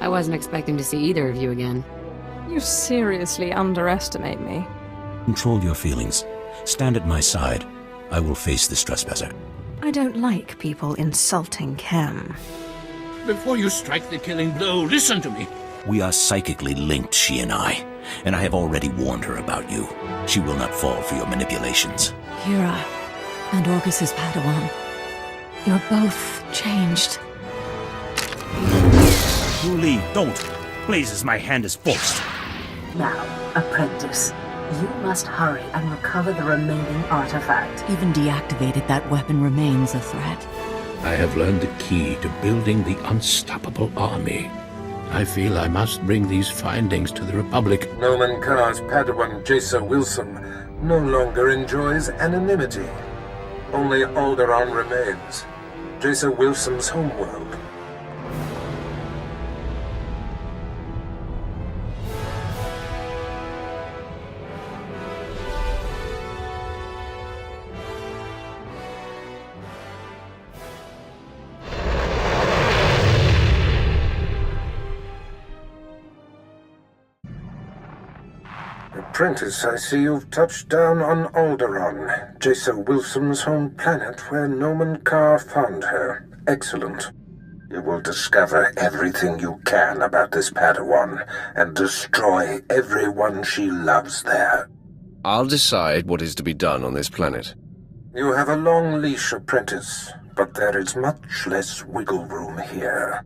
I wasn't expecting to see either of you again. You seriously underestimate me. Control your feelings. Stand at my side. I will face this trespasser. I don't like people insulting Cam. Before you strike the killing blow, listen to me. We are psychically linked, she and I have already warned her about you. She will not fall for your manipulations. Kira and Augus's Padawan. You're both changed. Julie, don't. Blazes, my hand is forced. Now, apprentice, you must hurry and recover the remaining artifact. Even deactivated, that weapon remains a threat. I have learned the key to building the unstoppable army. I feel I must bring these findings to the Republic. Noman Carr's Padawan Jason Wilson no longer enjoys anonymity. Only Alderaan remains, Jason Wilson's homeworld. Apprentice, I see you've touched down on Alderaan, Jason Wilson's home planet where Noman Carr found her. Excellent. You will discover everything you can about this Padawan and destroy everyone she loves there. I'll decide what is to be done on this planet. You have a long leash, Apprentice, but there is much less wiggle room here.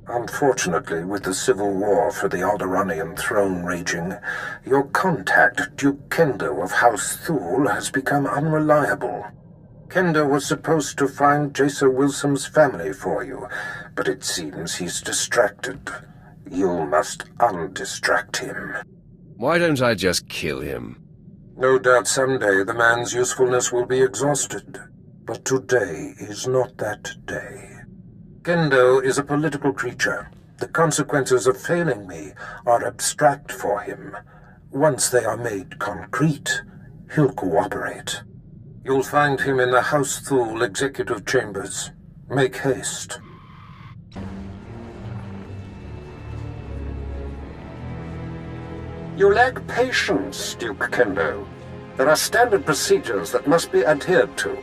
Unfortunately, with the civil war for the Alderaanian throne raging, your contact, Duke Kendo of House Thule, has become unreliable. Kendo was supposed to find Jason Wilson's family for you, but it seems he's distracted. You must undistract him. Why don't I just kill him? No doubt someday the man's usefulness will be exhausted, but today is not that day. Kendo is a political creature. The consequences of failing me are abstract for him. Once they are made concrete, he'll cooperate. You'll find him in the House Thule executive chambers. Make haste. You lack patience, Duke Kendo. There are standard procedures that must be adhered to.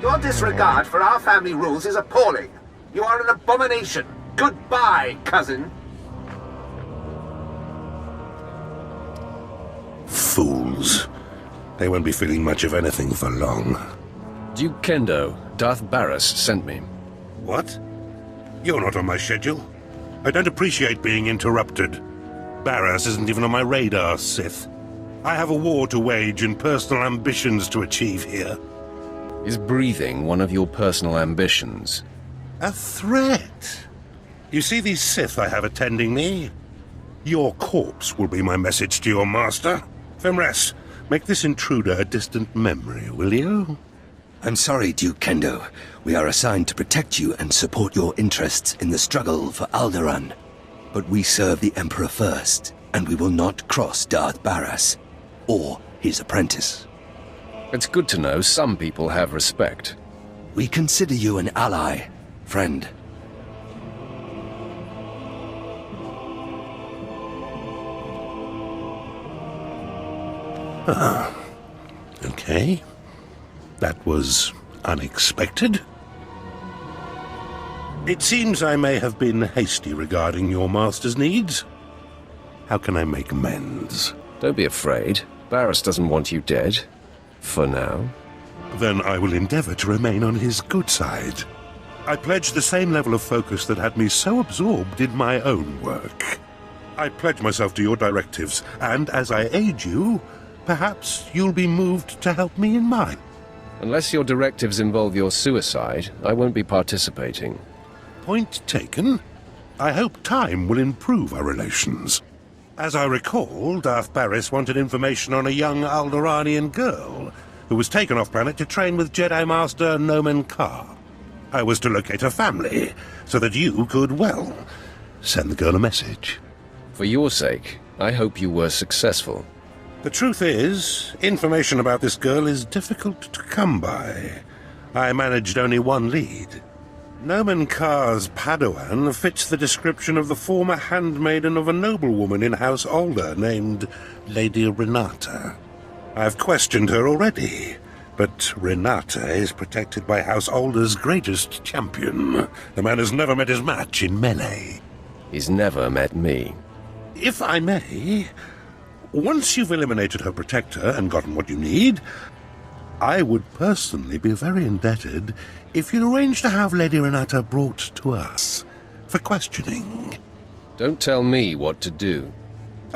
Your disregard for our family rules is appalling. You are an abomination. Goodbye, cousin. Fools. They won't be feeling much of anything for long. Duke Kendo, Darth Barras sent me. What? You're not on my schedule. I don't appreciate being interrupted. Barras isn't even on my radar, Sith. I have a war to wage and personal ambitions to achieve here. Is breathing one of your personal ambitions? A threat? You see these Sith I have attending me? Your corpse will be my message to your master. Femres, make this intruder a distant memory, will you? I'm sorry, Duke Kendo. We are assigned to protect you and support your interests in the struggle for Alderaan. But we serve the Emperor first, and we will not cross Darth Barras, or his apprentice. It's good to know some people have respect. We consider you an ally, friend. Okay. That was unexpected. It seems I may have been hasty regarding your master's needs. How can I make amends? Don't be afraid. Barras doesn't want you dead. For now. Then I will endeavor to remain on his good side. I pledge the same level of focus that had me so absorbed in my own work. I pledge myself to your directives, and as I aid you, perhaps you'll be moved to help me in mine. Unless your directives involve your suicide, I won't be participating. Point taken. I hope time will improve our relations. As I recall, Darth Barras wanted information on a young Alderaanian girl who was taken off-planet to train with Jedi Master Noman Carr. I was to locate her family, so that you could, well, send the girl a message. For your sake, I hope you were successful. The truth is, information about this girl is difficult to come by. I managed only one lead. Nomen Kar's Padawan fits the description of the former handmaiden of a noblewoman in House Alder named Lady Renata. I've questioned her already, but Renata is protected by House Alder's greatest champion. The man has never met his match in melee. He's never met me. If I may, once you've eliminated her protector and gotten what you need, I would personally be very indebted if you'd arrange to have Lady Renata brought to us for questioning. Don't tell me what to do.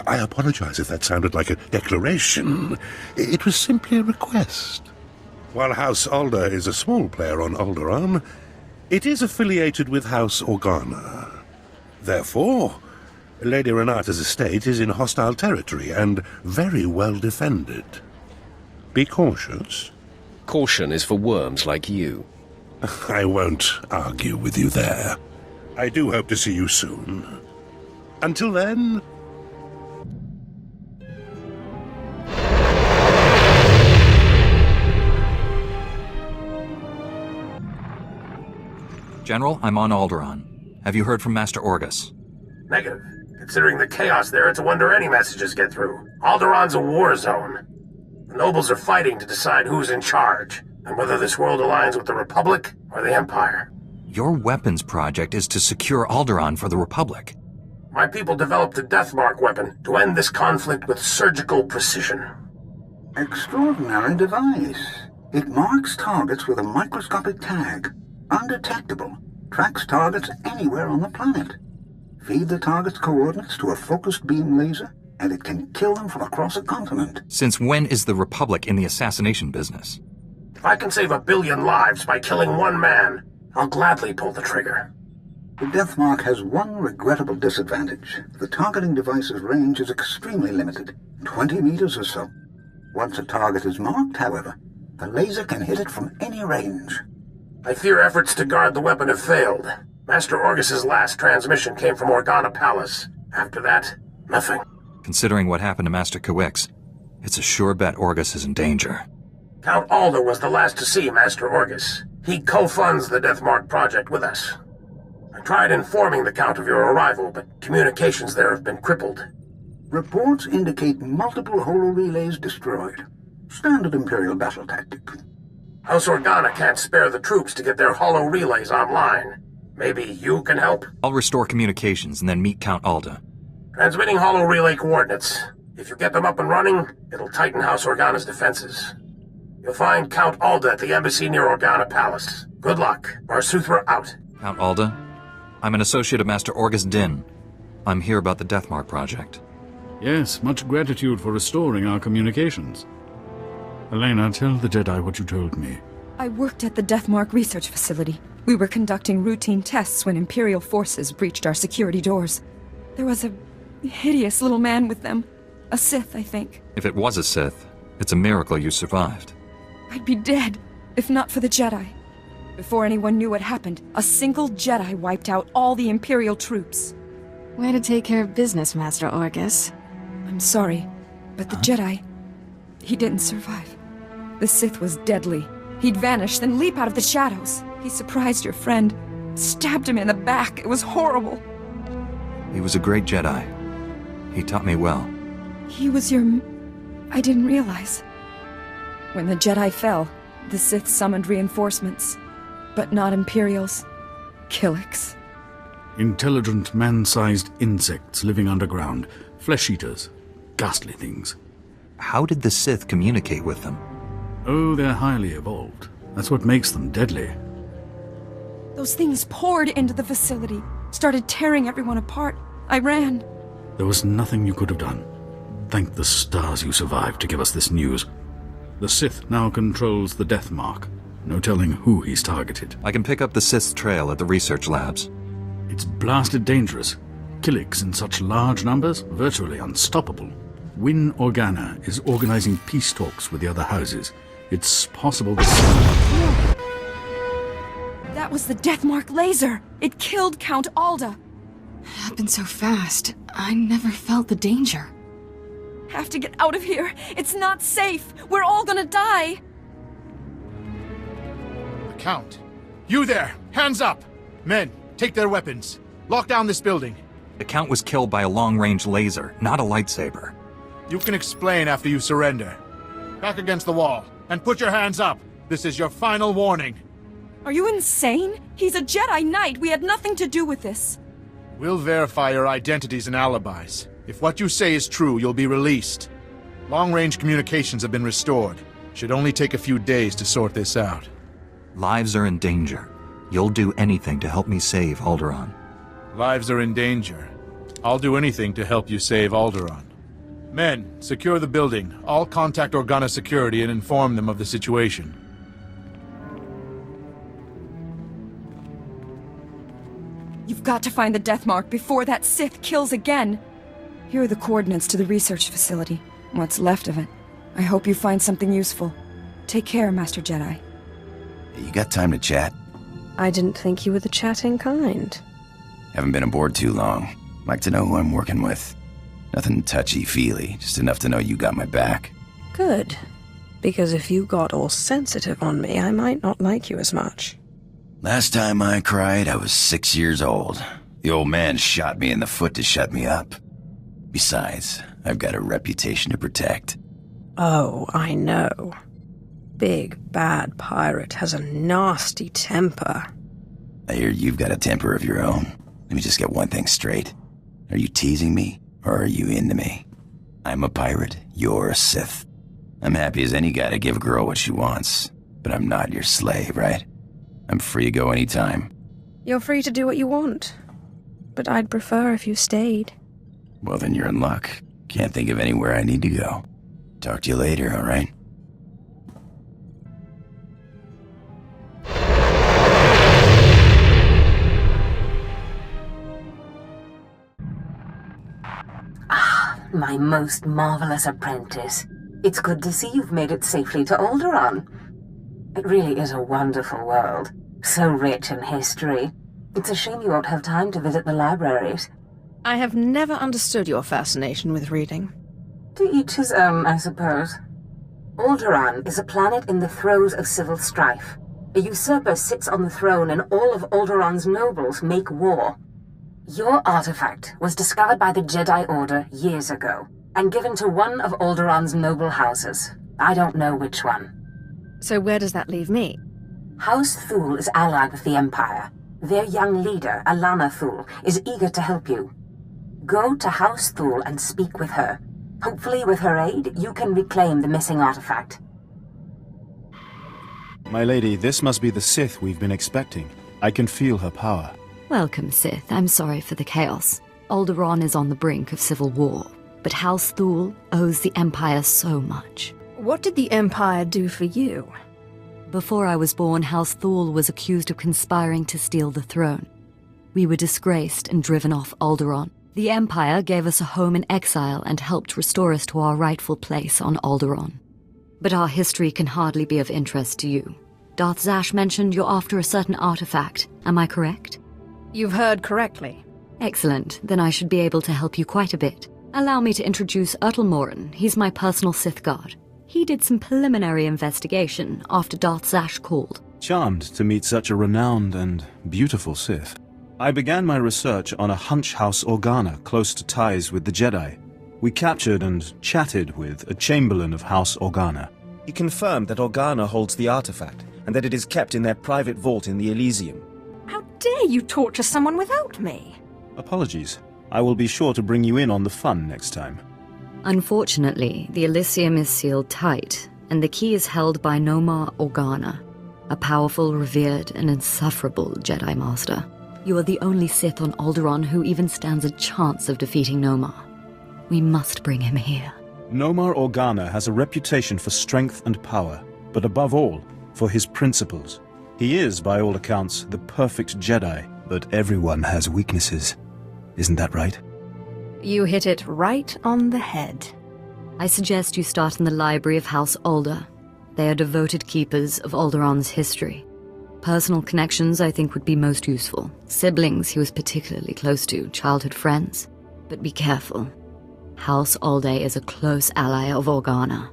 I apologize if that sounded like a declaration. It was simply a request. While House Alder is a small player on Alderaan, it is affiliated with House Organa. Therefore, Lady Renata's estate is in hostile territory and very well defended. Be cautious. Caution is for worms like you. I won't argue with you there. I do hope to see you soon. Until then... General, I'm on Alderaan. Have you heard from Master Orgus? Negative. Considering the chaos there, it's a wonder any messages get through. Alderaan's a war zone. The nobles are fighting to decide who's in charge, and whether this world aligns with the Republic or the Empire. Your weapons project is to secure Alderaan for the Republic. My people developed the Deathmark weapon to end this conflict with surgical precision. Extraordinary device. It marks targets with a microscopic tag. Undetectable. Tracks targets anywhere on the planet. Feed the target's coordinates to a focused beam laser, and it can kill them from across a continent. Since when is the Republic in the assassination business? If I can save 1 billion lives by killing one man, I'll gladly pull the trigger. The Deathmark has one regrettable disadvantage. The targeting device's range is extremely limited, 20 meters or so. Once a target is marked, however, the laser can hit it from any range. I fear efforts to guard the weapon have failed. Master Orgus's last transmission came from Organa Palace. After that, nothing. Considering what happened to Master Kawix, it's a sure bet Orgus is in danger. Count Alder was the last to see Master Orgus. He co-funds the Deathmark project with us. I tried informing the Count of your arrival, but communications there have been crippled. Reports indicate multiple holo-relays destroyed. Standard Imperial battle tactic. House Organa can't spare the troops to get their holo-relays online. Maybe you can help? I'll restore communications and then meet Count Alda. Transmitting holo-relay coordinates. If you get them up and running, it'll tighten House Organa's defenses. You'll find Count Alda at the embassy near Organa Palace. Good luck. SWTOR out. Count Alda? I'm an associate of Master Orgus Din. I'm here about the Deathmark project. Yes, much gratitude for restoring our communications. Elena, tell the Jedi what you told me. I worked at the Deathmark research facility. We were conducting routine tests when Imperial forces breached our security doors. There was a hideous little man with them. A Sith, I think. If it was a Sith, it's a miracle you survived. I'd be dead, if not for the Jedi. Before anyone knew what happened, a single Jedi wiped out all the Imperial troops. Way to take care of business, Master Orgus. I'm sorry, but the Jedi... he didn't survive. The Sith was deadly. He'd vanish, then leap out of the shadows. He surprised your friend, stabbed him in the back. It was horrible. He was a great Jedi. He taught me well. He was your... I didn't realize. When the Jedi fell, the Sith summoned reinforcements. But not Imperials. Killiks. Intelligent, man-sized insects living underground. Flesh-eaters. Ghastly things. How did the Sith communicate with them? Oh, they're highly evolved. That's what makes them deadly. Those things poured into the facility, started tearing everyone apart. I ran. There was nothing you could have done. Thank the stars you survived to give us this news. The Sith now controls the Deathmark. No telling who he's targeted. I can pick up the Sith's trail at the research labs. It's blasted dangerous. Killiks in such large numbers, virtually unstoppable. Win Organa is organizing peace talks with the other houses. It's possible this... That was the Deathmark laser! It killed Count Alda! Happened so fast. I never felt the danger. Have to get out of here! It's not safe! We're all gonna die! Count! You there! Hands up! Men, take their weapons. Lock down this building. The Count was killed by a long-range laser, not a lightsaber. You can explain after you surrender. Back against the wall, and put your hands up. This is your final warning. Are you insane? He's a Jedi Knight. We had nothing to do with this. We'll verify your identities and alibis. If what you say is true, you'll be released. Long-range communications have been restored. Should only take a few days to sort this out. Lives are in danger. You'll do anything to help me save Alderaan. Lives are in danger. I'll do anything to help you save Alderaan. Men, secure the building. All contact Organa security and inform them of the situation. You've got to find the death mark before that Sith kills again. Here are the coordinates to the research facility. What's left of it. I hope you find something useful. Take care, Master Jedi. You got time to chat? I didn't think you were the chatting kind. Haven't been aboard too long. Like to know who I'm working with. Nothing touchy-feely, just enough to know you got my back. Good. Because if you got all sensitive on me, I might not like you as much. Last time I cried, I was 6 years old. The old man shot me in the foot to shut me up. Besides, I've got a reputation to protect. Oh, I know. Big, bad pirate has a nasty temper. I hear you've got a temper of your own. Let me just get one thing straight. Are you teasing me, or are you into me? I'm a pirate, you're a Sith. I'm happy as any guy to give a girl what she wants, but I'm not your slave, right? I'm free to go anytime. You're free to do what you want. But I'd prefer if you stayed. Well, then you're in luck. Can't think of anywhere I need to go. Talk to you later, all right? My most marvelous apprentice. It's good to see you've made it safely to Alderaan. It really is a wonderful world. So rich in history. It's a shame you won't have time to visit the libraries. I have never understood your fascination with reading. To each his own, I suppose. Alderaan is a planet in the throes of civil strife. A usurper sits on the throne and all of Alderaan's nobles make war. Your artifact was discovered by the Jedi Order years ago, and given to one of Alderaan's noble houses. I don't know which one. So where does that leave me? House Thule is allied with the Empire. Their young leader, Alana Thule, is eager to help you. Go to House Thule and speak with her. Hopefully with her aid, you can reclaim the missing artifact. My lady, this must be the Sith we've been expecting. I can feel her power. Welcome, Sith. I'm sorry for the chaos. Alderaan is on the brink of civil war, but House Thule owes the Empire so much. What did the Empire do for you? Before I was born, House Thule was accused of conspiring to steal the throne. We were disgraced and driven off Alderaan. The Empire gave us a home in exile and helped restore us to our rightful place on Alderaan. But our history can hardly be of interest to you. Darth Zash mentioned you're after a certain artifact. Am I correct? You've heard correctly. Excellent. Then I should be able to help you quite a bit. Allow me to introduce Morin. He's my personal Sith guard. He did some preliminary investigation after Darth Zash called. Charmed to meet such a renowned and beautiful Sith. I began my research on a hunch house Organa close to ties with the Jedi. We captured and chatted with a Chamberlain of House Organa. He confirmed that Organa holds the artifact, and that it is kept in their private vault in the Elysium. How dare you torture someone without me? Apologies. I will be sure to bring you in on the fun next time. Unfortunately, the Elysium is sealed tight, and the key is held by Nomar Organa, a powerful, revered, and insufferable Jedi Master. You are the only Sith on Alderaan who even stands a chance of defeating Nomar. We must bring him here. Nomar Organa has a reputation for strength and power, but above all, for his principles. He is, by all accounts, the perfect Jedi, but everyone has weaknesses. Isn't that right? You hit it right on the head. I suggest you start in the library of House Alder. They are devoted keepers of Alderaan's history. Personal connections, I think, would be most useful. Siblings he was particularly close to, childhood friends. But be careful. House Alde is a close ally of Organa.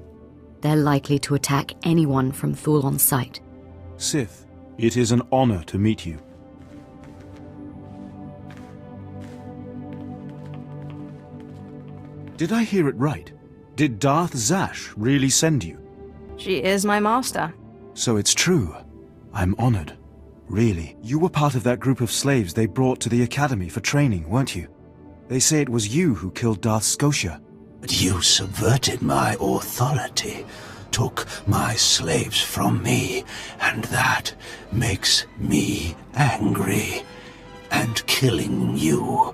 They're likely to attack anyone from Thule on sight. Sith, it is an honor to meet you. Did I hear it right? Did Darth Zash really send you? She is my master. So it's true. I'm honored. Really. You were part of that group of slaves they brought to the academy for training, weren't you? They say it was you who killed Darth Scotia. But you subverted my authority, took my slaves from me, and that makes me angry. And killing you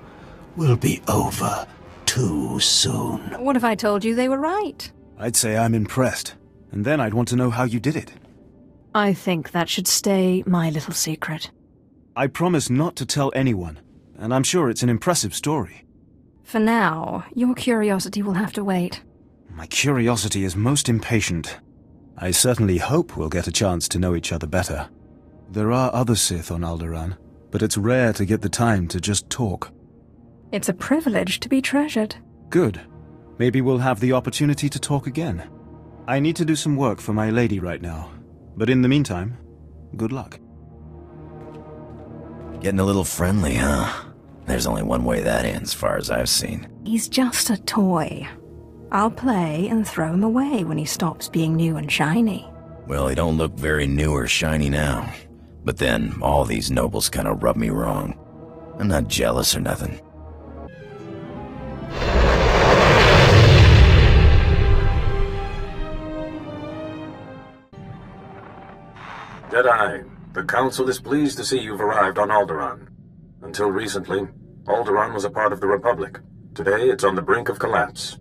will be over too soon. What if I told you they were right? I'd say I'm impressed. And then I'd want to know how you did it. I think that should stay my little secret. I promise not to tell anyone, and I'm sure it's an impressive story. For now, your curiosity will have to wait. My curiosity is most impatient. I certainly hope we'll get a chance to know each other better. There are other Sith on Alderaan, but it's rare to get the time to just talk. It's a privilege to be treasured. Good. Maybe we'll have the opportunity to talk again. I need to do some work for my lady right now. But in the meantime, good luck. Getting a little friendly, huh? There's only one way that ends, as far as I've seen. He's just a toy. I'll play and throw him away when he stops being new and shiny. Well, he don't look very new or shiny now. But then, all these nobles kind of rub me wrong. I'm not jealous or nothing. Jedi, the Council is pleased to see you've arrived on Alderaan. Until recently, Alderaan was a part of the Republic. Today, it's on the brink of collapse.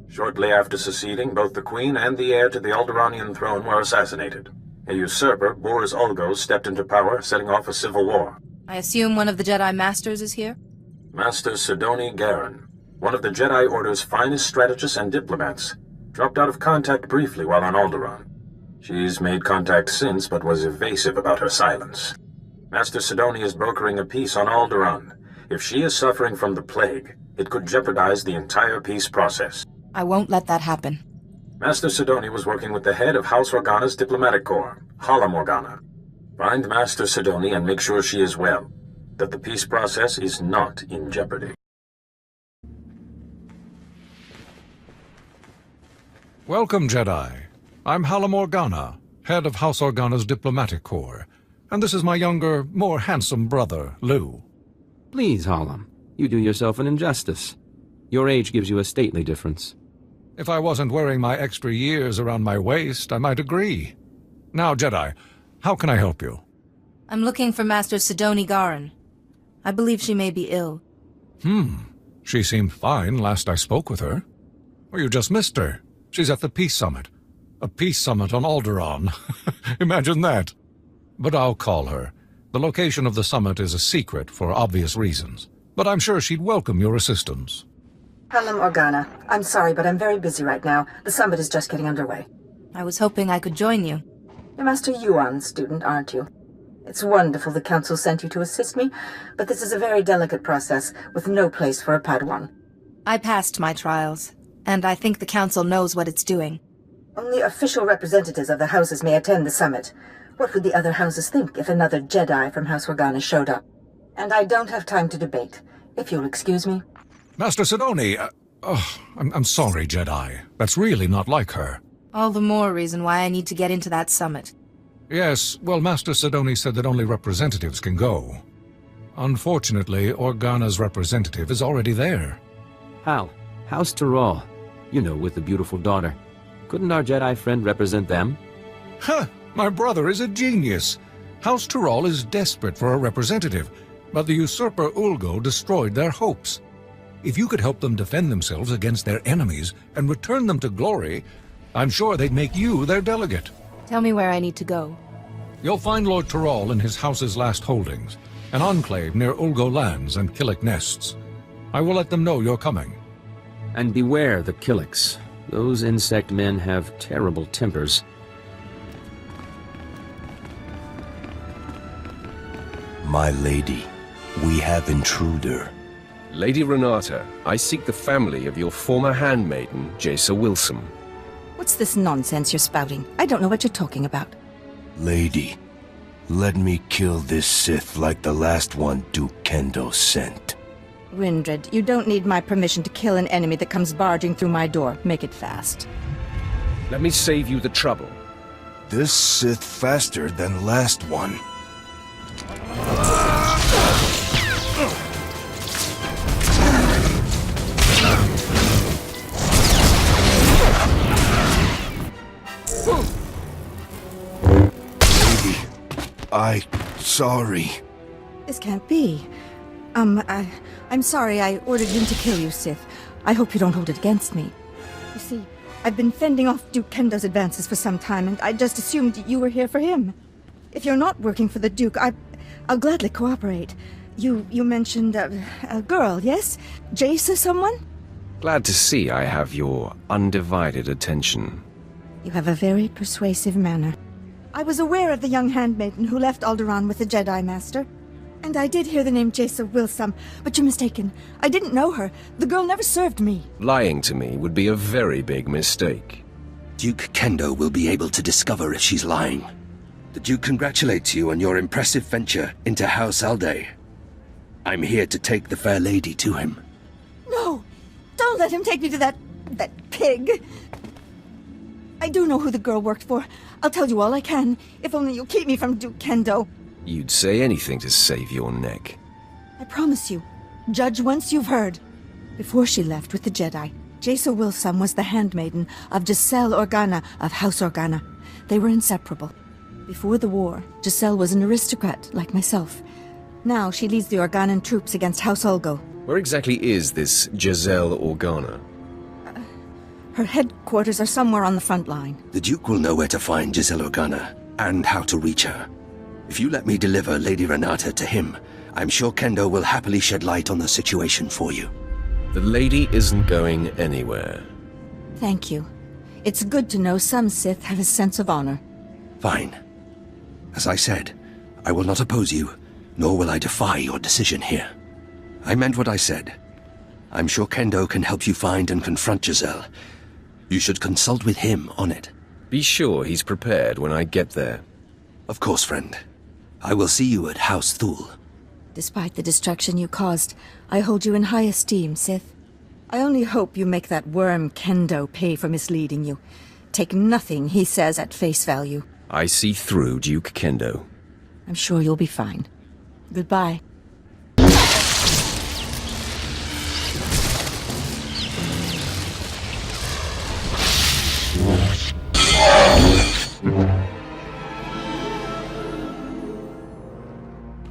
Shortly after seceding, both the Queen and the heir to the Alderaanian throne were assassinated. A usurper, Boris Ulgo, stepped into power, setting off a civil war. I assume one of the Jedi Masters is here? Master Sidoni Garen, one of the Jedi Order's finest strategists and diplomats, dropped out of contact briefly while on Alderaan. She's made contact since, but was evasive about her silence. Master Sidoni is brokering a peace on Alderaan. If she is suffering from the plague, it could jeopardize the entire peace process. I won't let that happen. Master Sidoni was working with the head of House Organa's diplomatic corps, Hala Morgana. Find Master Sidoni and make sure she is well, that the peace process is not in jeopardy. Welcome, Jedi. I'm Hala Morgana, head of House Organa's diplomatic corps, and this is my younger, more handsome brother, Lou. Please, Hala, you do yourself an injustice. Your age gives you a stately difference. If I wasn't wearing my extra years around my waist, I might agree. Now, Jedi, how can I help you? I'm looking for Master Sidoni Garen. I believe she may be ill. She seemed fine last I spoke with her. Or you just missed her. She's at the Peace Summit. A peace summit on Alderaan. Imagine that. But I'll call her. The location of the summit is a secret for obvious reasons. But I'm sure she'd welcome your assistance. Hello, Organa. I'm sorry, but I'm very busy right now. The summit is just getting underway. I was hoping I could join you. You're Master Yuan's student, aren't you? It's wonderful the Council sent you to assist me, but this is a very delicate process, with no place for a Padawan. I passed my trials, and I think the Council knows what it's doing. Only official representatives of the houses may attend the summit. What would the other houses think if another Jedi from House Organa showed up? And I don't have time to debate, if you'll excuse me. Master Sidoni, I'm sorry, Jedi. That's really not like her. All the more reason why I need to get into that summit. Yes, well, Master Sidoni said that only representatives can go. Unfortunately, Organa's representative is already there. Hal, House SWTOR. You know, with the beautiful daughter. Couldn't our Jedi friend represent them? Huh! My brother is a genius. House SWTOR is desperate for a representative, but the usurper Ulgo destroyed their hopes. If you could help them defend themselves against their enemies and return them to glory, I'm sure they'd make you their delegate. Tell me where I need to go. You'll find Lord Tyrol in his house's last holdings, an enclave near Ulgo lands and Killik nests. I will let them know you're coming. And beware the Killiks. Those insect men have terrible tempers. My lady, we have intruder. Lady Renata, I seek the family of your former handmaiden, Jaisa Wilson. What's this nonsense you're spouting? I don't know what you're talking about. Lady, let me kill this Sith like the last one Duke Kendo sent. Windred, you don't need my permission to kill an enemy that comes barging through my door. Make it fast. Let me save you the trouble. This Sith faster than last one. Lady, sorry. This can't be. I'm sorry I ordered him to kill you, Sith. I hope you don't hold it against me. You see, I've been fending off Duke Kendo's advances for some time, and I just assumed you were here for him. If you're not working for the Duke, I'll gladly cooperate. You mentioned a girl, yes? Jace or someone? Glad to see I have your undivided attention. You have a very persuasive manner. I was aware of the young handmaiden who left Alderaan with the Jedi Master. And I did hear the name Jace Wilsum, but you're mistaken. I didn't know her. The girl never served me. Lying to me would be a very big mistake. Duke Kendo will be able to discover if she's lying. The Duke congratulates you on your impressive venture into House Alday. I'm here to take the fair lady to him. No! Don't let him take me to that pig! I do know who the girl worked for. I'll tell you all I can, if only you'll keep me from Duke Kendo. You'd say anything to save your neck. I promise you. Judge once you've heard. Before she left with the Jedi, Jace Wilsum was the handmaiden of Giselle Organa of House Organa. They were inseparable. Before the war, Giselle was an aristocrat like myself. Now she leads the Organan troops against House Ulgo. Where exactly is this Giselle Organa? Her headquarters are somewhere on the front line. The Duke will know where to find Giselle Organa, and how to reach her. If you let me deliver Lady Renata to him, I'm sure Kendo will happily shed light on the situation for you. The lady isn't going anywhere. Thank you. It's good to know some Sith have a sense of honor. Fine. As I said, I will not oppose you, nor will I defy your decision here. I meant what I said. I'm sure Kendo can help you find and confront Giselle. You should consult with him on it. Be sure he's prepared when I get there. Of course, friend. I will see you at House Thule. Despite the destruction you caused, I hold you in high esteem, Sith. I only hope you make that worm Kendo pay for misleading you. Take nothing he says at face value. I see through Duke Kendo. I'm sure you'll be fine. Goodbye.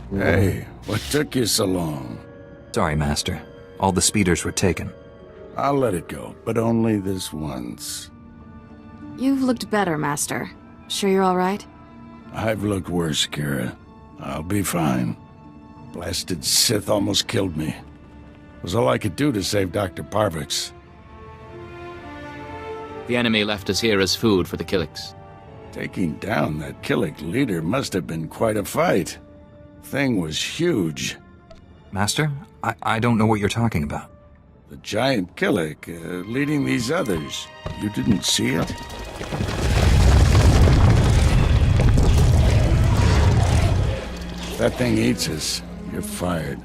Hey, what took you so long? Sorry, Master. All the speeders were taken. I'll let it go, but only this once. You've looked better, Master. Sure you're all right? I've looked worse, Kira. I'll be fine. Blasted Sith almost killed me. It was all I could do to save Dr. Parvix. The enemy left us here as food for the Killiks. Taking down that Killik leader must have been quite a fight. Thing was huge. Master, I don't know what you're talking about. The giant Killik leading these others. You didn't see it? If that thing eats us, you're fired.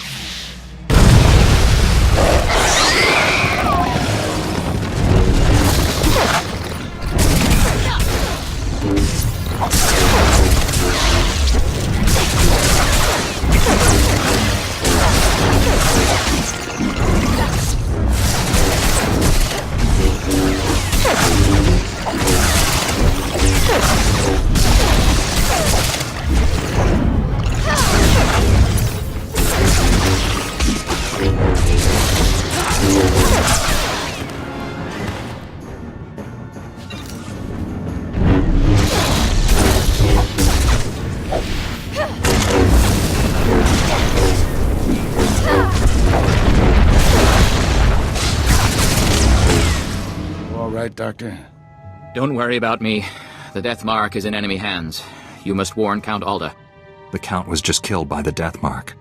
Doctor? Don't worry about me. The Death Mark is in enemy hands. You must warn Count Alda. The Count was just killed by the Death Mark.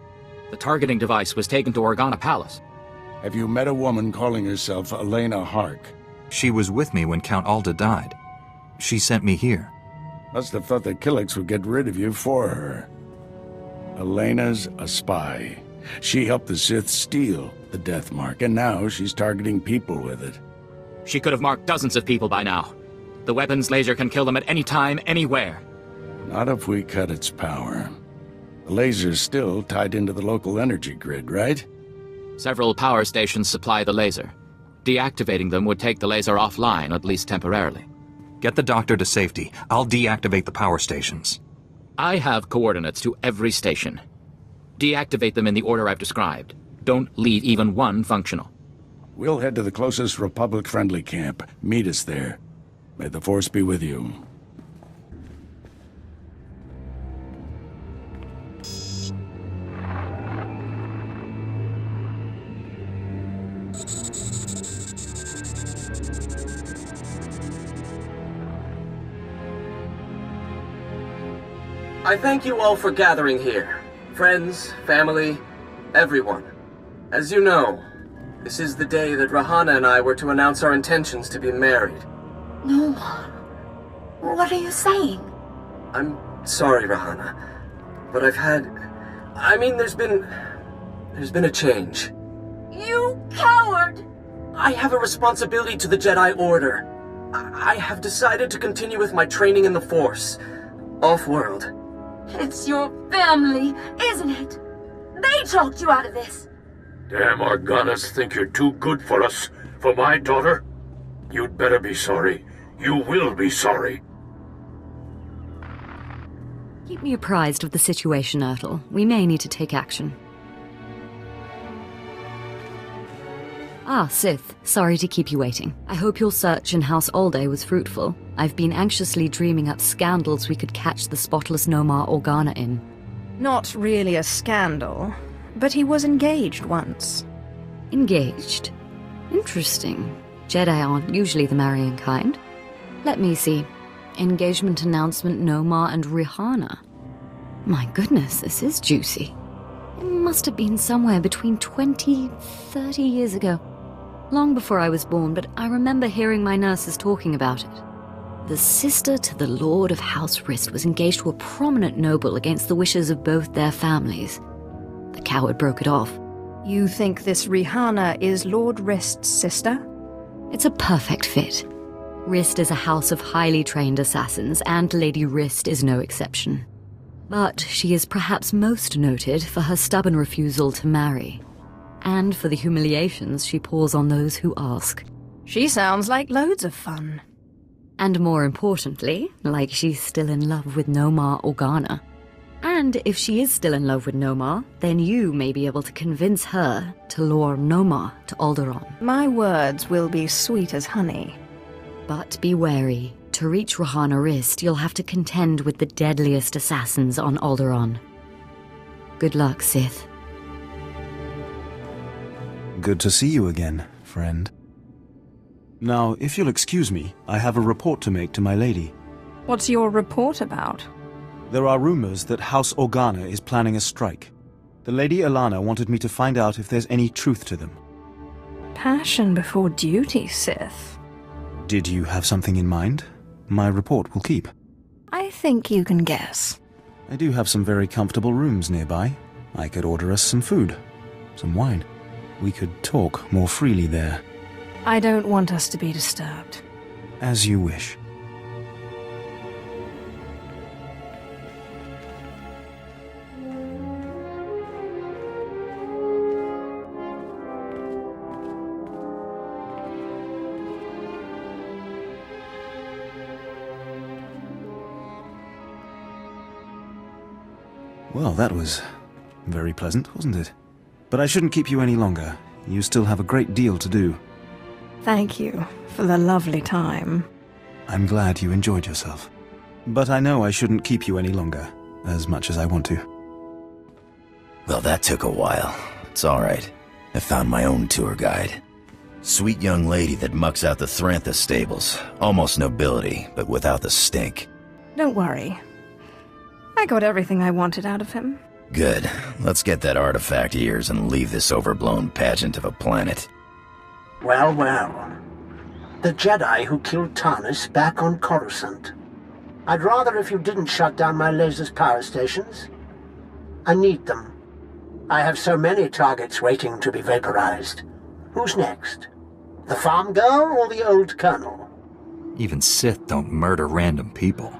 The targeting device was taken to Organa Palace. Have you met a woman calling herself Elena Hark? She was with me when Count Alda died. She sent me here. Must have thought the Killiks would get rid of you for her. Elena's a spy. She helped the Sith steal the death mark, and now she's targeting people with it. She could have marked dozens of people by now. The weapon's laser can kill them at any time, anywhere. Not if we cut its power. The laser's still tied into the local energy grid, right? Several power stations supply the laser. Deactivating them would take the laser offline, at least temporarily. Get the doctor to safety. I'll deactivate the power stations. I have coordinates to every station. Deactivate them in the order I've described. Don't leave even one functional. We'll head to the closest Republic-friendly camp. Meet us there. May the Force be with you. I thank you all for gathering here. Friends, family, everyone. As you know, this is the day that Rahana and I were to announce our intentions to be married. No. What are you saying? I'm sorry, Rahana, but there's been a change. You coward! I have a responsibility to the Jedi Order. I have decided to continue with my training in the Force, off-world. It's your family, isn't it? They talked you out of this. Damn Organas think you're too good for us, for my daughter. You'd better be sorry. You will be sorry. Keep me apprised of the situation, Ertl. We may need to take action. Ah, Sith. Sorry to keep you waiting. I hope your search in House Alde was fruitful. I've been anxiously dreaming up scandals we could catch the spotless Nomar Organa in. Not really a scandal, but he was engaged once. Engaged? Interesting. Jedi aren't usually the marrying kind. Let me see. Engagement announcement, Nomar and Rihana. My goodness, this is juicy. It must have been somewhere between 30 years ago. Long before I was born, but I remember hearing my nurses talking about it. The sister to the Lord of House Rist was engaged to a prominent noble against the wishes of both their families. The coward broke it off. You think this Rihana is Lord Rist's sister? It's a perfect fit. Rist is a house of highly trained assassins, and Lady Rist is no exception. But she is perhaps most noted for her stubborn refusal to marry, and for the humiliations she pours on those who ask. She sounds like loads of fun. And more importantly, like she's still in love with Nomar Organa. And if she is still in love with Nomar, then you may be able to convince her to lure Nomar to Alderaan. My words will be sweet as honey. But be wary. To reach Rahana Rist, you'll have to contend with the deadliest assassins on Alderaan. Good luck, Sith. Good to see you again, friend. Now, if you'll excuse me, I have a report to make to my lady. What's your report about? There are rumors that House Organa is planning a strike. The Lady Alana wanted me to find out if there's any truth to them. Passion before duty, Sith. Did you have something in mind? My report will keep. I think you can guess. I do have some very comfortable rooms nearby. I could order us some food, some wine. We could talk more freely there. I don't want us to be disturbed. As you wish. Well, that was very pleasant, wasn't it? But I shouldn't keep you any longer. You still have a great deal to do. Thank you for the lovely time. I'm glad you enjoyed yourself. But I know I shouldn't keep you any longer, as much as I want to. Well, that took a while. It's all right. I found my own tour guide. Sweet young lady that mucks out the Thrantha stables. Almost nobility, but without the stink. Don't worry. I got everything I wanted out of him. Good. Let's get that artifact of yours and leave this overblown pageant of a planet. Well, well. The Jedi who killed Tarnis back on Coruscant. I'd rather if you didn't shut down my laser's power stations. I need them. I have so many targets waiting to be vaporized. Who's next? The farm girl or the old colonel? Even Sith don't murder random people.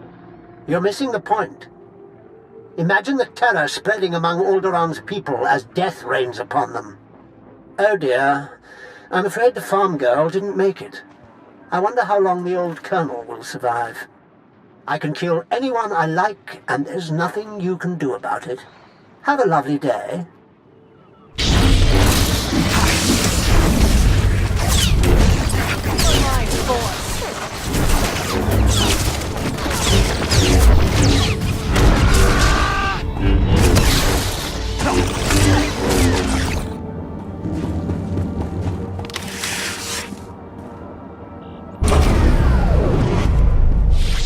You're missing the point. Imagine the terror spreading among Alderaan's people as death rains upon them. Oh dear, I'm afraid the farm girl didn't make it. I wonder how long the old colonel will survive. I can kill anyone I like, and there's nothing you can do about it. Have a lovely day.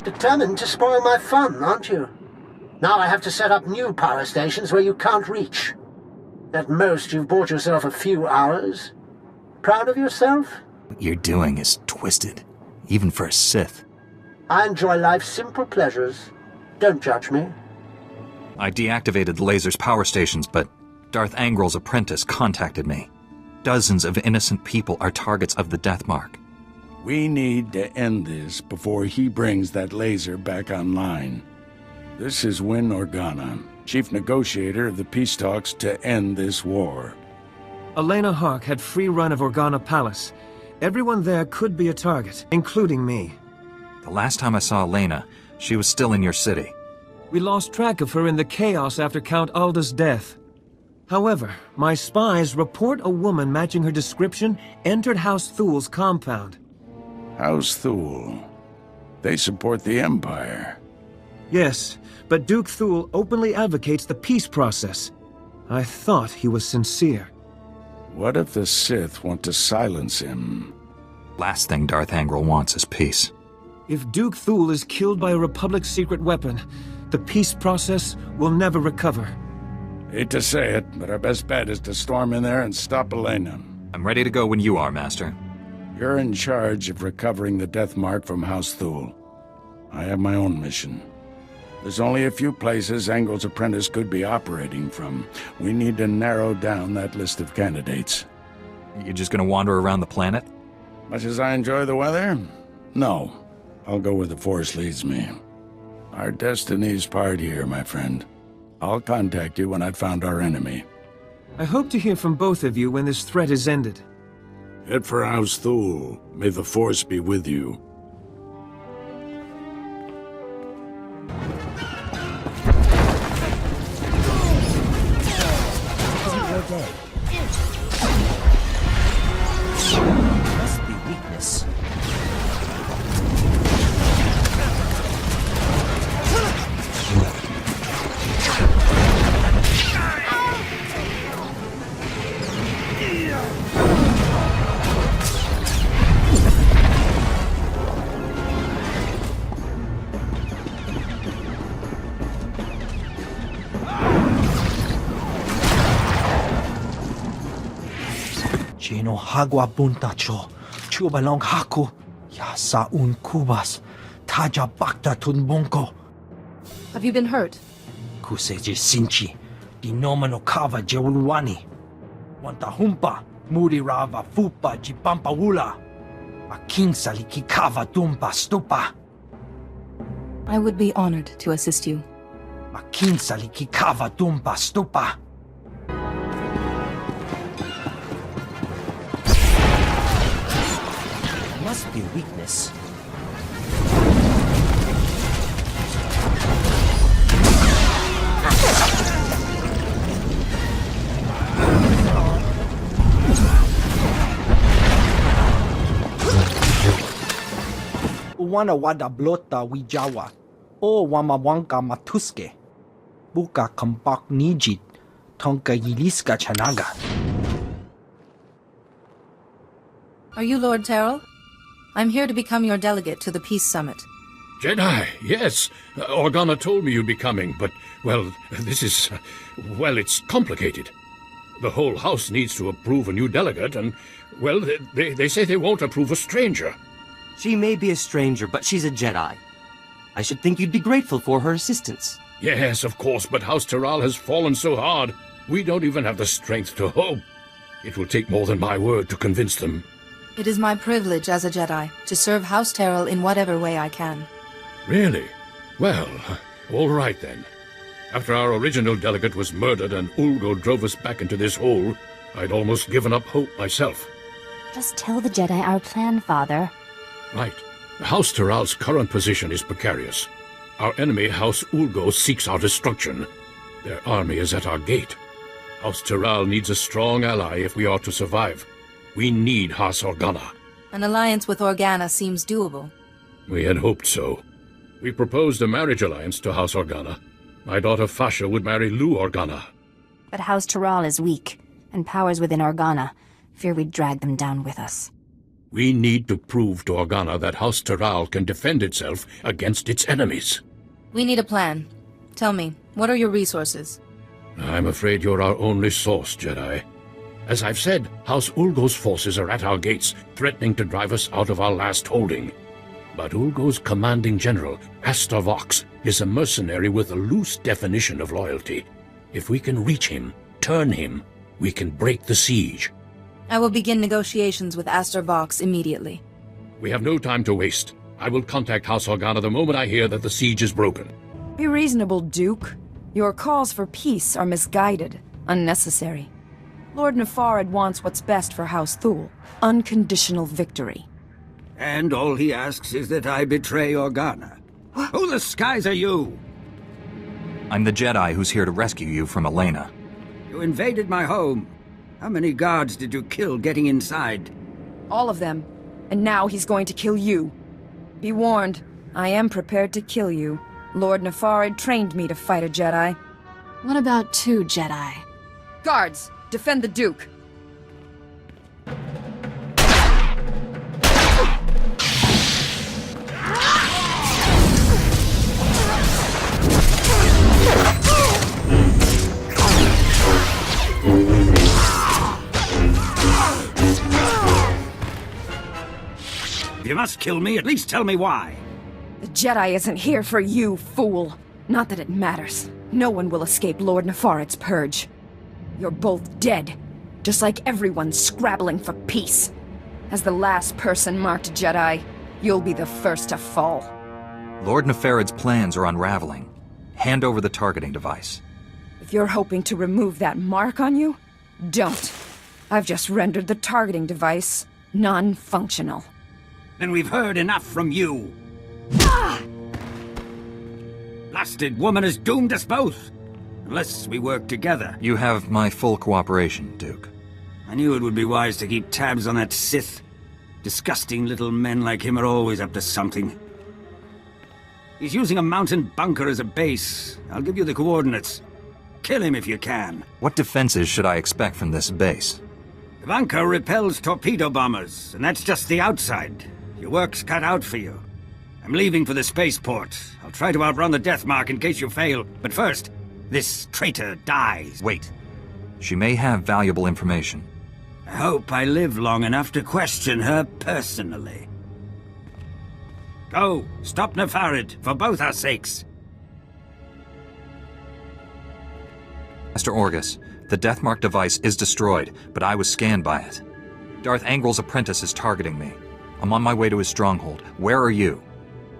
Determined to spoil my fun, aren't you? Now I have to set up new power stations where you can't reach. At most, you've bought yourself a few hours. Proud of yourself? What you're doing is twisted, even for a Sith. I enjoy life's simple pleasures. Don't judge me. I deactivated the laser's power stations, but Darth Angrel's apprentice contacted me. Dozens of innocent people are targets of the Death Mark. We need to end this before he brings that laser back online. This is Win Organa, chief negotiator of the peace talks to end this war. Elena Hawk had free run of Organa Palace. Everyone there could be a target, including me. The last time I saw Elena, she was still in your city. We lost track of her in the chaos after Count Alda's death. However, my spies report a woman matching her description entered House Thul's compound. House Thul. They support the Empire. Yes, but Duke Thul openly advocates the peace process. I thought he was sincere. What if the Sith want to silence him? Last thing Darth Angrel wants is peace. If Duke Thul is killed by a Republic secret weapon, the peace process will never recover. Hate to say it, but our best bet is to storm in there and stop Elena. I'm ready to go when you are, Master. You're in charge of recovering the Death Mark from House Thul. I have my own mission. There's only a few places Angel's apprentice could be operating from. We need to narrow down that list of candidates. You're just gonna wander around the planet? Much as I enjoy the weather? No. I'll go where the Force leads me. Our destiny's part here, my friend. I'll contact you when I've found our enemy. I hope to hear from both of you when this threat is ended. Head for House Thul. May the Force be with you. Must be weakness. Chino hagwa buntacho, chubalong haku, yasa un kubas, taja bakta tunbunko. Have you been hurt? Kuseje sinchi, dinomano kava jeulwani. Wanta humpa, muri rava fupa jipampa wula. Aking saliki kava tumpa stupa. I would be honored to assist you. Aking saliki kava tumpa stupa. Must be weakness. Uwana wada blota wijawa, o wamawanka matuske. Buka kampak nijit, tonka yiliska chanaga. Are you Lord Terrell? I'm here to become your delegate to the Peace Summit. Jedi, yes. Organa told me you'd be coming, but, well, this is... well, it's complicated. The whole house needs to approve a new delegate, and, well, they say they won't approve a stranger. She may be a stranger, but she's a Jedi. I should think you'd be grateful for her assistance. Yes, of course, but House Tyral has fallen so hard. We don't even have the strength to hope. It will take more than my word to convince them. It is my privilege as a Jedi to serve House Terrell in whatever way I can. Really? Well, all right then. After our original delegate was murdered and Ulgo drove us back into this hole, I'd almost given up hope myself. Just tell the Jedi our plan, Father. Right. House Terrell's current position is precarious. Our enemy, House Ulgo, seeks our destruction. Their army is at our gate. House Terrell needs a strong ally if we are to survive. We need House Organa. An alliance with Organa seems doable. We had hoped so. We proposed a marriage alliance to House Organa. My daughter Fasha would marry Lou Organa. But House Terral is weak, and powers within Organa fear we'd drag them down with us. We need to prove to Organa that House Terral can defend itself against its enemies. We need a plan. Tell me, what are your resources? I'm afraid you're our only source, Jedi. As I've said, House Ulgo's forces are at our gates, threatening to drive us out of our last holding. But Ulgo's commanding general, Astor Vox, is a mercenary with a loose definition of loyalty. If we can reach him, turn him, we can break the siege. I will begin negotiations with Astor Vox immediately. We have no time to waste. I will contact House Organa the moment I hear that the siege is broken. Be reasonable, Duke. Your calls for peace are misguided, unnecessary. Lord Nefarid wants what's best for House Thule. Unconditional victory. And all he asks is that I betray Organa. Who the skies are you? I'm the Jedi who's here to rescue you from Elena. You invaded my home. How many guards did you kill getting inside? All of them. And now he's going to kill you. Be warned, I am prepared to kill you. Lord Nefarid trained me to fight a Jedi. What about 2 Jedi? Guards, defend the Duke. If you must kill me, at least tell me why. The Jedi isn't here for you, fool. Not that it matters. No one will escape Lord Nefarid's purge. You're both dead, just like everyone scrabbling for peace. As the last person marked Jedi, you'll be the first to fall. Lord Nefarid's plans are unraveling. Hand over the targeting device. If you're hoping to remove that mark on you, don't. I've just rendered the targeting device non-functional. Then we've heard enough from you. Blasted woman has doomed us both. Unless we work together. You have my full cooperation, Duke. I knew it would be wise to keep tabs on that Sith. Disgusting little men like him are always up to something. He's using a mountain bunker as a base. I'll give you the coordinates. Kill him if you can. What defenses should I expect from this base? The bunker repels torpedo bombers, and that's just the outside. Your work's cut out for you. I'm leaving for the spaceport. I'll try to outrun the death mark in case you fail. But first, this traitor dies. Wait. She may have valuable information. I hope I live long enough to question her personally. Go, stop Nefarid, for both our sakes. Master Orgus, the death mark device is destroyed, but I was scanned by it. Darth Angrel's apprentice is targeting me. I'm on my way to his stronghold. Where are you?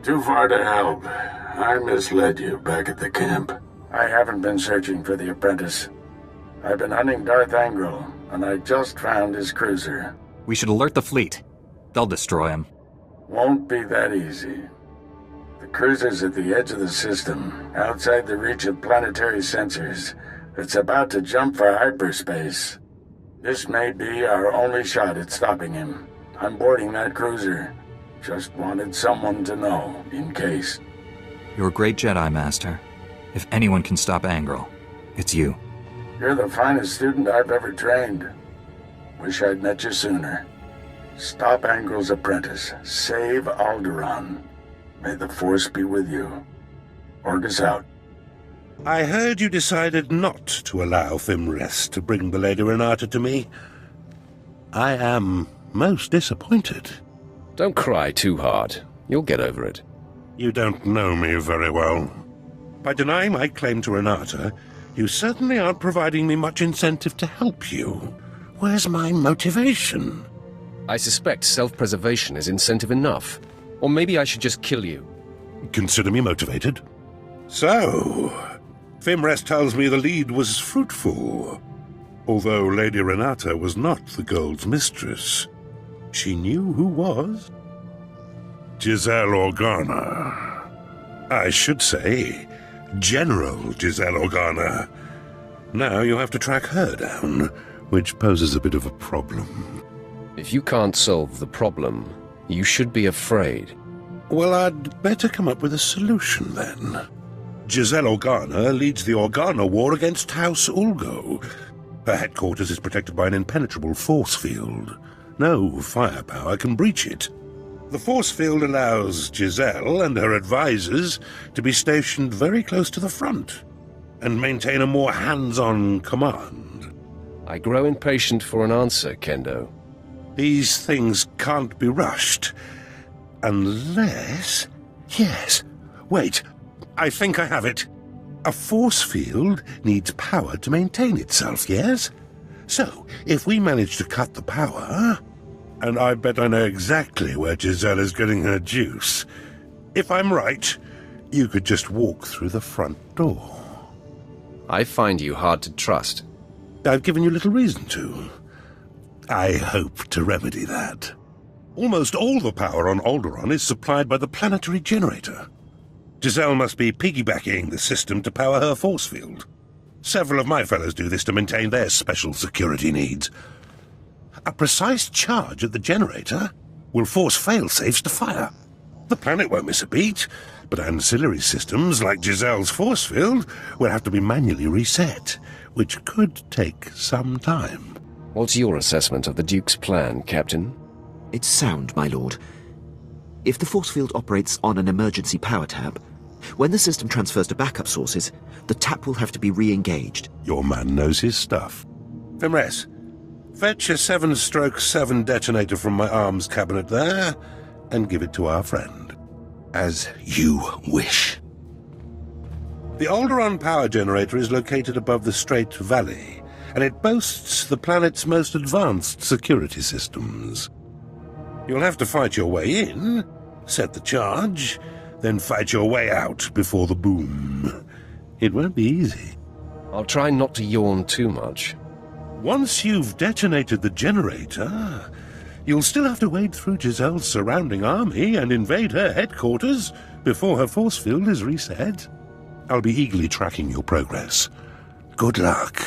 Too far to help. I misled you back at the camp. I haven't been searching for the apprentice. I've been hunting Darth Angrel, and I just found his cruiser. We should alert the fleet. They'll destroy him. Won't be that easy. The cruiser's at the edge of the system, outside the reach of planetary sensors. It's about to jump for hyperspace. This may be our only shot at stopping him. I'm boarding that cruiser. Just wanted someone to know, in case. You're a great Jedi, Master. If anyone can stop Angrel, it's you. You're the finest student I've ever trained. Wish I'd met you sooner. Stop Angrel's apprentice. Save Alderaan. May the Force be with you. Orgus out. I heard you decided not to allow Fimrest to bring the Lady Renata to me. I am most disappointed. Don't cry too hard. You'll get over it. You don't know me very well. By denying my claim to Renata, You certainly aren't providing me much incentive to help you. Where's my motivation? I suspect self-preservation is incentive enough. Or maybe I should just kill you. Consider me motivated. So, Fimrest tells me the lead was fruitful. Although Lady Renata was not the gold's mistress, she knew who was. Giselle Organa. I should say, General Giselle Organa. Now you have to track her down, which poses a bit of a problem. If you can't solve the problem, you should be afraid. Well, I'd better come up with a solution, then. Giselle Organa leads the Organa War against House Ulgo. Her headquarters is protected by an impenetrable force field. No firepower can breach it. The force field allows Giselle and her advisors to be stationed very close to the front and maintain a more hands-on command. I grow impatient for an answer, Kendo. These things can't be rushed. Unless... Yes. Wait. I think I have it. A force field needs power to maintain itself, yes? So, if we manage to cut the power... And I bet I know exactly where Giselle is getting her juice. If I'm right, you could just walk through the front door. I find you hard to trust. I've given you little reason to. I hope to remedy that. Almost all the power on Alderaan is supplied by the planetary generator. Giselle must be piggybacking the system to power her force field. Several of my fellows do this to maintain their special security needs. A precise charge at the generator will force fail-safes to fire. The planet won't miss a beat, but ancillary systems like Giselle's force field will have to be manually reset, which could take some time. What's your assessment of the Duke's plan, Captain? It's sound, my lord. If the force field operates on an emergency power tap, when the system transfers to backup sources, the tap will have to be re-engaged. Your man knows his stuff. Fimres, fetch a 7/7 detonator from my arms cabinet there, and give it to our friend. As you wish. The Alderaan power generator is located above the Strait Valley, and it boasts the planet's most advanced security systems. You'll have to fight your way in, set the charge, then fight your way out before the boom. It won't be easy. I'll try not to yawn too much. Once you've detonated the generator, you'll still have to wade through Giselle's surrounding army and invade her headquarters before her force field is reset. I'll be eagerly tracking your progress. Good luck.